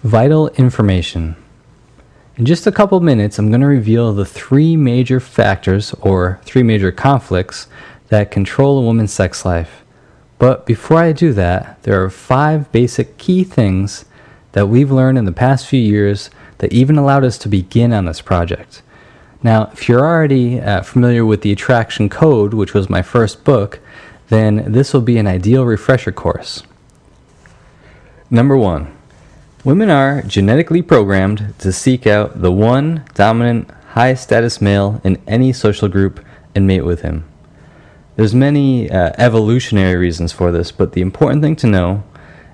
Vital information. In just a couple minutes, I'm going to reveal the three major factors or three major conflicts that control a woman's sex life. But before I do that, there are 5 basic key things that we've learned in the past few years that even allowed us to begin on this project. Now, if you're already familiar with the Attraction Code, which was my first book, then this will be an ideal refresher course. Number 1. Women are genetically programmed to seek out the one dominant, high-status male in any social group and mate with him. There's many evolutionary reasons for this, but the important thing to know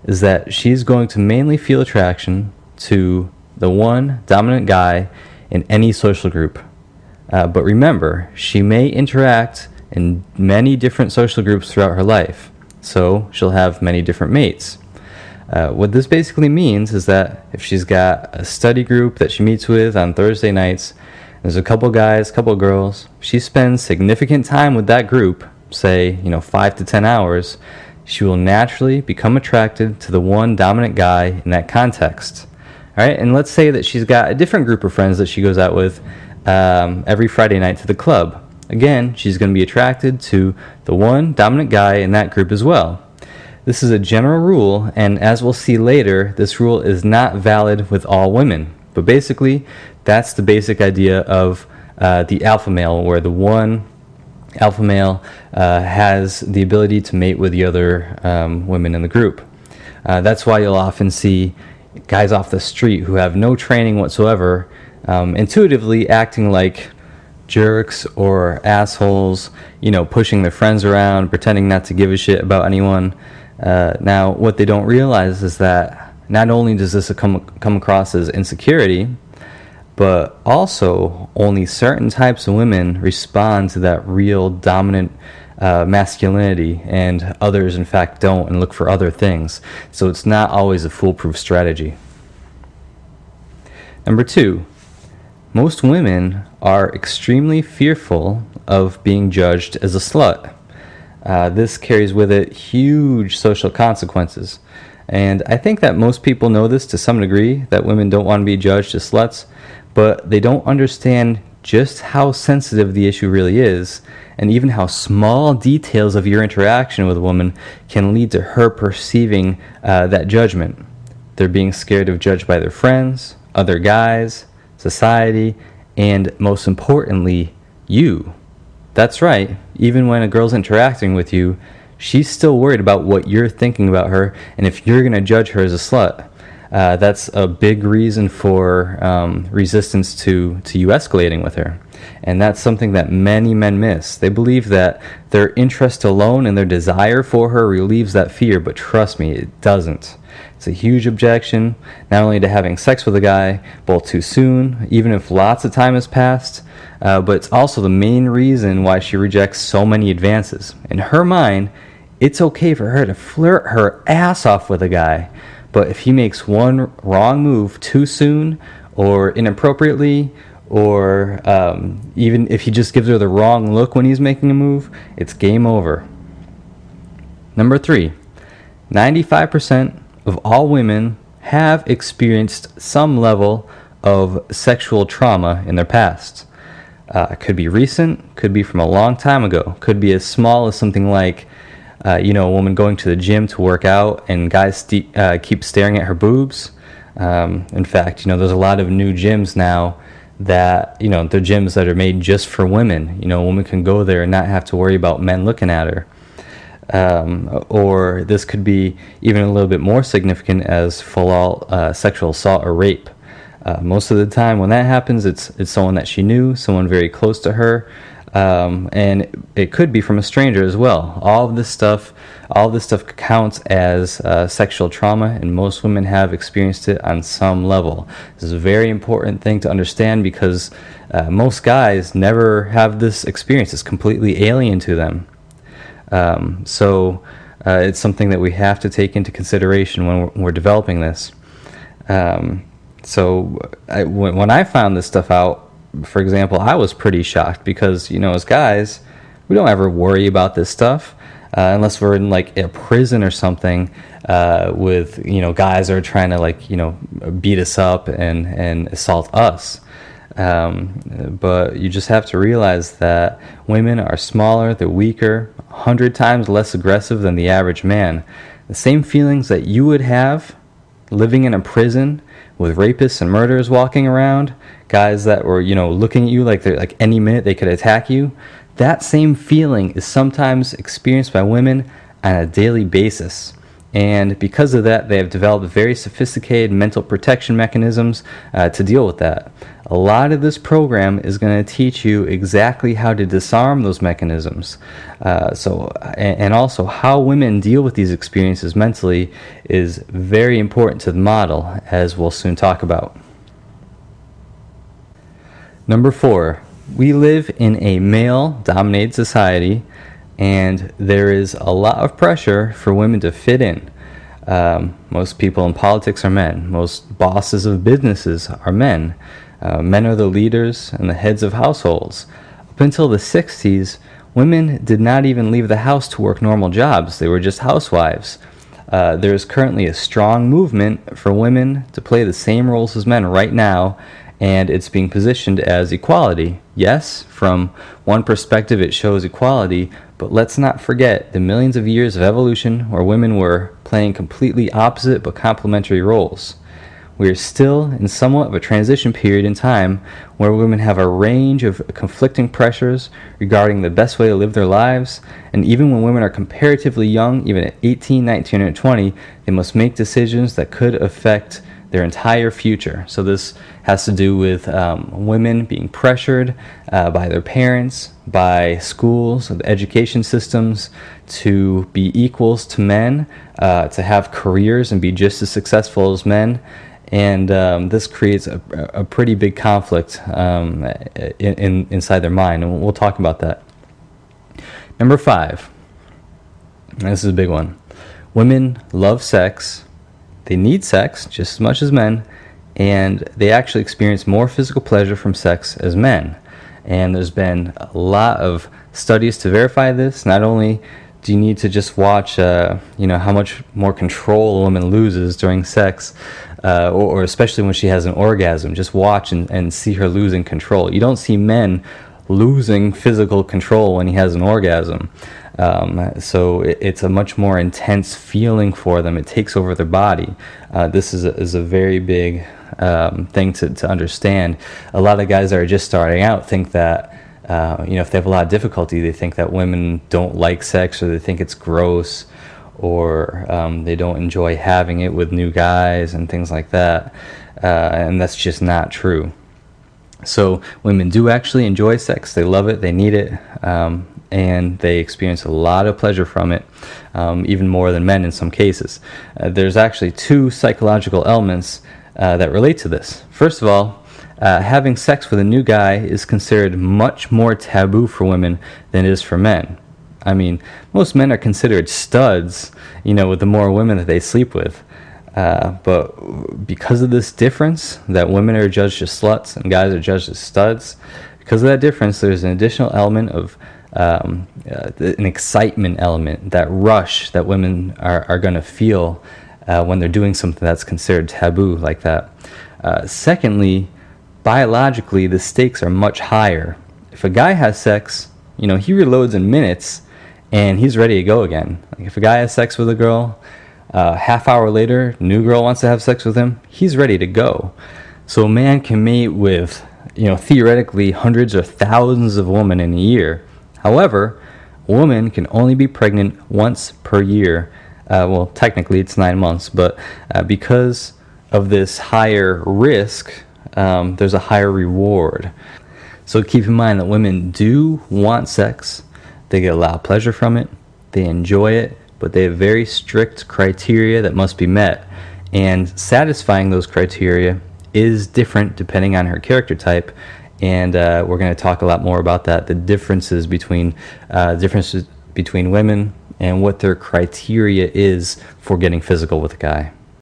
is that she's going to mainly feel attraction to the one dominant guy in any social group. But remember, she may interact in many different social groups throughout her life, so she'll have many different mates. What this basically means is that if she's got a study group that she meets with on Thursday nights, there's a couple guys, couple girls, she spends significant time with that group, say, 5 to 10 hours, she will naturally become attracted to the one dominant guy in that context. All right, and let's say that she's got a different group of friends that she goes out with every Friday night to the club. Again, she's going to be attracted to the one dominant guy in that group as well. This is a general rule, and as we'll see later, this rule is not valid with all women. But basically, that's the basic idea of the alpha male, where the one alpha male has the ability to mate with the other women in the group. That's why you'll often see guys off the street who have no training whatsoever intuitively acting like jerks or assholes, pushing their friends around, pretending not to give a shit about anyone. Now, what they don't realize is that not only does this come across as insecurity, but also only certain types of women respond to that real dominant masculinity, and others, in fact, don't and look for other things. So it's not always a foolproof strategy. Number 2, most women are extremely fearful of being judged as a slut. This carries with it huge social consequences. And I think that most people know this to some degree, that women don't want to be judged as sluts, but they don't understand just how sensitive the issue really is, and even how small details of your interaction with a woman can lead to her perceiving that judgment. They're being scared of judged by their friends, other guys, society, and most importantly, you. That's right, even when a girl's interacting with you, she's still worried about what you're thinking about her, and if you're going to judge her as a slut. That's a big reason for resistance to you escalating with her. And that's something that many men miss. They believe that their interest alone and their desire for her relieves that fear, but trust me, it doesn't. It's a huge objection, not only to having sex with a guy, both too soon, even if lots of time has passed, but it's also the main reason why she rejects so many advances. In her mind, it's okay for her to flirt her ass off with a guy, but if he makes one wrong move too soon or inappropriately, or even if he just gives her the wrong look when he's making a move, it's game over. Number 3, 95% of all women have experienced some level of sexual trauma in their past. It could be recent, could be from a long time ago, could be as small as something like a woman going to the gym to work out and guys keep staring at her boobs. In fact, there's a lot of new gyms now that, they're gyms that are made just for women. A woman can go there and not have to worry about men looking at her. Or this could be even a little bit more significant as full-out sexual assault or rape. Most of the time when that happens, it's someone that she knew, someone very close to her, and it could be from a stranger as well. All this stuff counts as sexual trauma, and most women have experienced it on some level. This is a very important thing to understand because most guys never have this experience. It's completely alien to them. So it's something that we have to take into consideration when we're developing this. So when I found this stuff out, for example, I was pretty shocked because, as guys, we don't ever worry about this stuff. unless we're in like a prison or something, with guys that are trying to beat us up and assault us. But you just have to realize that women are smaller, they're weaker, 100 times less aggressive than the average man. The same feelings that you would have living in a prison with rapists and murderers walking around, guys that were, looking at you like they're like any minute they could attack you. That same feeling is sometimes experienced by women on a daily basis. And because of that, they have developed very sophisticated mental protection mechanisms to deal with that. A lot of this program is going to teach you exactly how to disarm those mechanisms. And also how women deal with these experiences mentally is very important to the model, as we'll soon talk about. Number 4, we live in a male-dominated society, and there is a lot of pressure for women to fit in. Most people in politics are men. Most bosses of businesses are men. Men are the leaders and the heads of households. Up until the 60s, women did not even leave the house to work normal jobs. They were just housewives. There is currently a strong movement for women to play the same roles as men right now, and it's being positioned as equality. Yes, from one perspective it shows equality, but let's not forget the millions of years of evolution where women were playing completely opposite but complementary roles. We are still in somewhat of a transition period in time where women have a range of conflicting pressures regarding the best way to live their lives, and even when women are comparatively young, even at 18, 19, or 20, they must make decisions that could affect their entire future. So this has to do with women being pressured by their parents, by schools, the education systems to be equals to men, to have careers and be just as successful as men. And this creates a pretty big conflict inside their mind, and we'll talk about that. Number 5, and this is a big one. Women love sex. They need sex just as much as men, and they actually experience more physical pleasure from sex as men. And there's been a lot of studies to verify this. Not only do you need to just watch, how much more control a woman loses during sex, or especially when she has an orgasm. Just watch and see her losing control. You don't see men losing physical control when he has an orgasm. So it's a much more intense feeling for them. It takes over their body. This is a very big thing to understand. A lot of guys that are just starting out think that, if they have a lot of difficulty, they think that women don't like sex, or they think it's gross, or they don't enjoy having it with new guys and things like that. And that's just not true. So women do actually enjoy sex. They love it. They need it. And they experience a lot of pleasure from it, even more than men in some cases. There's actually 2 psychological elements that relate to this. First of all, having sex with a new guy is considered much more taboo for women than it is for men. I mean, most men are considered studs, with the more women that they sleep with. But because of this difference, that women are judged as sluts and guys are judged as studs, because of that difference, there's an additional element of an excitement element, that rush that women are going to feel when they're doing something that's considered taboo like that. Secondly, biologically, the stakes are much higher. If a guy has sex, he reloads in minutes and he's ready to go again. Like if a guy has sex with a girl, half hour later, new girl wants to have sex with him, he's ready to go. So a man can mate with, theoretically hundreds or thousands of women in a year. However, a woman can only be pregnant once per year. Well, technically it's 9 months, but because of this higher risk, there's a higher reward. So keep in mind that women do want sex. They get a lot of pleasure from it. They enjoy it, but they have very strict criteria that must be met. And satisfying those criteria is different depending on her character type. And we're going to talk a lot more about that, the differences between women and what their criteria is for getting physical with a guy.